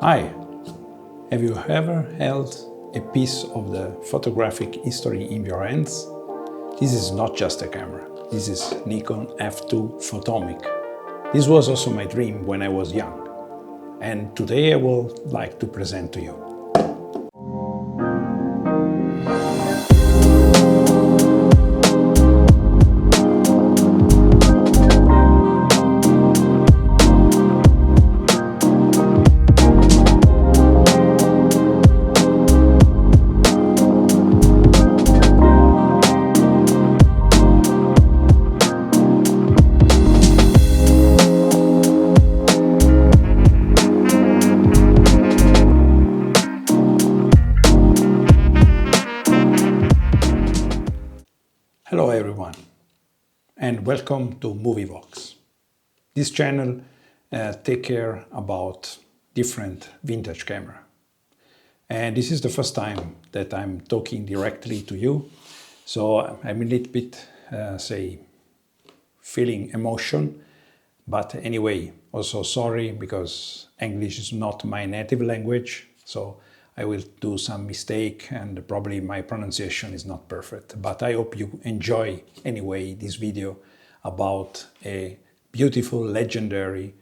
Hi, have you ever held a piece of the photographic history in your hands? This is not just a camera, this is Nikon F2 Photomic. This was also my dream when I was young, and today I would like to present to you. Hello everyone, and welcome to MovieVox. This channel take care about different vintage camera. And this is the first time that I'm talking directly to you, so I'm a little bit, feeling emotion. But anyway, also sorry because English is not my native language, so I will do some mistake and probably my pronunciation is not perfect. But I hope you enjoy anyway this video about a beautiful, legendary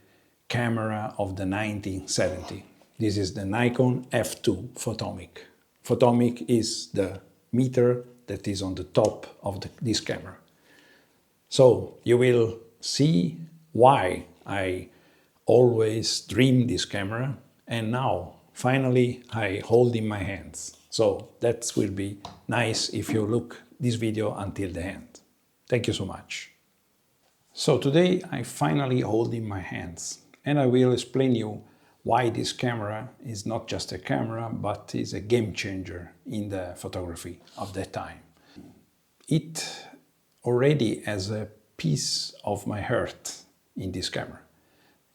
camera of the 1970s. This is the Nikon F2 Photomic. Photomic is the meter that is on the top of this camera. So you will see why I always dreamed this camera, and now finally I hold in my hands. So that will be nice if you look this video until the end. Thank you so much. So today I finally hold in my hands, and I will explain you why this camera is not just a camera but is a game changer in the photography of that time. It already has a piece of my heart in this camera.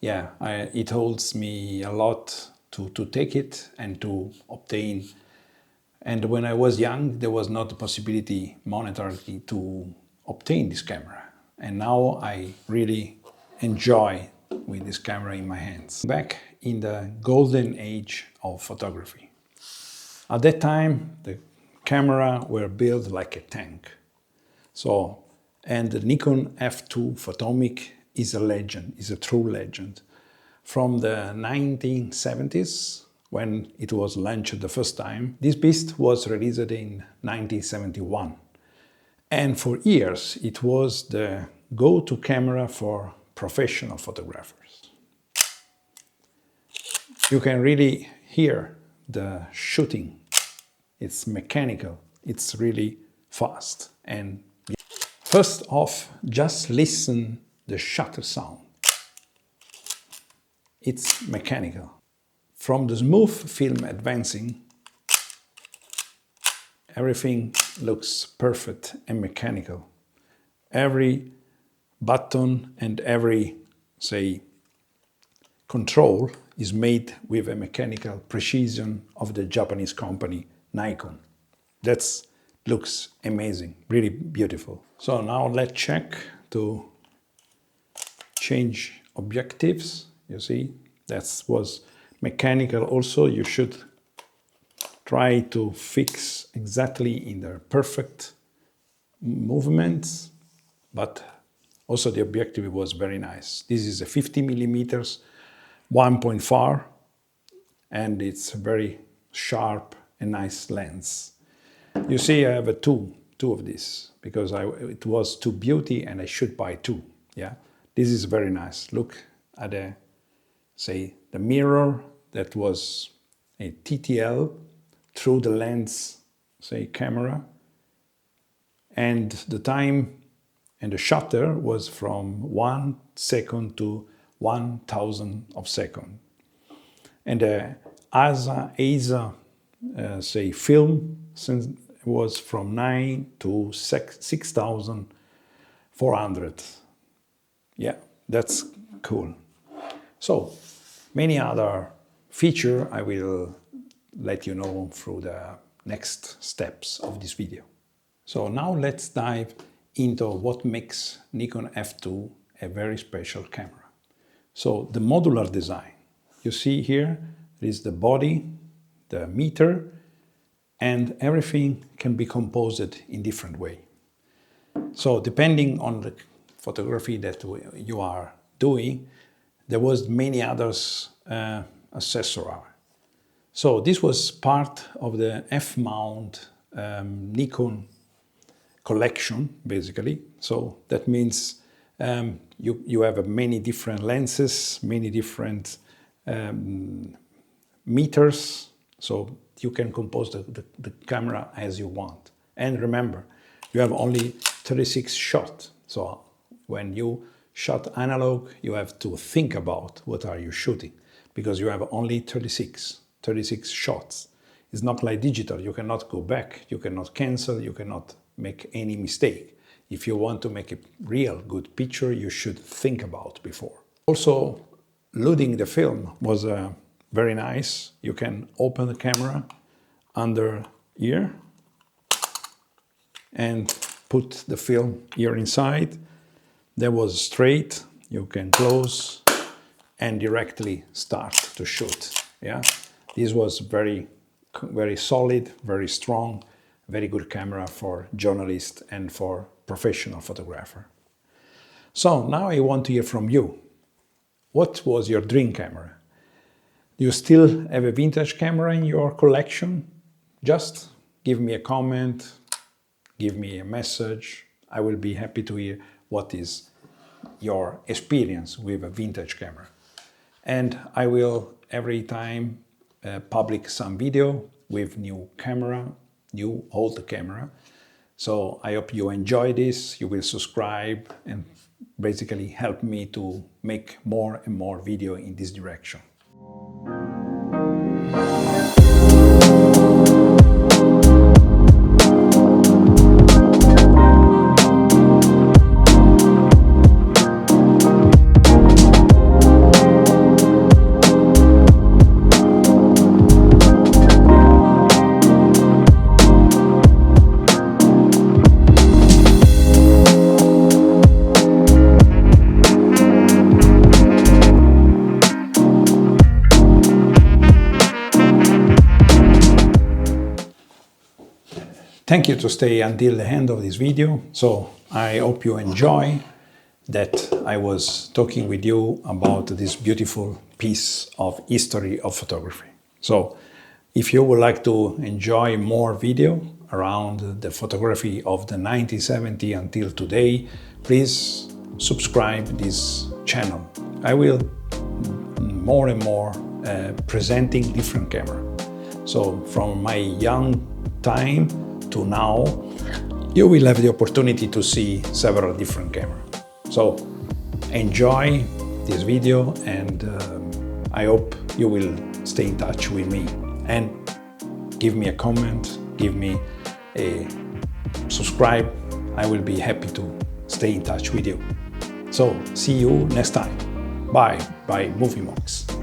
Yeah, it holds me a lot to take it and to obtain. And when I was young, there was not the possibility monetarily to obtain this camera. And now I really enjoy with this camera in my hands. Back in the golden age of photography. At that time, the camera were built like a tank. And the Nikon F2 Photomic is a legend, is a true legend. From the 1970s, when it was launched the first time, this beast was released in 1971. And for years, it was the go-to camera for professional photographers. You can really hear the shooting. It's mechanical, it's really fast. And first off, just listen the shutter sound. It's mechanical. From the smooth film advancing, everything looks perfect and mechanical. Every button and every, control is made with a mechanical precision of the Japanese company Nikon. That looks amazing, really beautiful. So now let's check to change objectives. You see, that was mechanical also. You should try to fix exactly in the perfect movements, but also the objective was very nice. This is a 50 millimeters 1.4, and it's a very sharp and nice lens. You see, I have two of these because it was too beauty and I should buy two. Yeah, this is very nice. Look at the mirror that was a TTL through the lens, camera, and the time and the shutter was from 1 second to 1,000 of second. And the ASA film was from 9 to 6,400. Yeah, that's cool. So many other features I will let you know through the next steps of this video. So now let's dive into what makes Nikon F2 a very special camera. So the modular design. You see here There is the body, the meter, and everything can be composed in different way. So depending on the photography that you are doing, there was many others accessories. So this was part of the F-mount Nikon collection, basically. So that means you have many different lenses, many different meters, so you can compose the camera as you want. And remember, you have only 36 shots. So when you shot analog, you have to think about what are you shooting, because you have only 36 shots. It's not like digital. You cannot go back, you cannot cancel, you cannot make any mistake. If you want to make a real good picture, you should think about before. Also, loading the film was very nice. You can open the camera under here and put the film here inside. That was straight. You can close and directly start to shoot. Yeah, this was very solid, very strong, very good camera for journalists and for professional photographer. So now I want to hear from you. What was your dream camera? Do you still have a vintage camera in your collection? Just give me a comment, give me a message. I will be happy to hear what is your experience with a vintage camera. And I will every time publish some video with new camera, new old camera. So I hope you enjoy this, you will subscribe and basically help me to make more and more video in this direction. Thank you to stay until the end of this video. So I hope you enjoy that I was talking with you about this beautiful piece of history of photography. So if you would like to enjoy more video around the photography of the 1970 until today, please subscribe this channel. I will more and more presenting different camera. So from my young time to now, you will have the opportunity to see several different cameras. So enjoy this video, and I hope you will stay in touch with me and give me a comment, give me a subscribe. I will be happy to stay in touch with you. So see you next time. Bye, Movie Monks.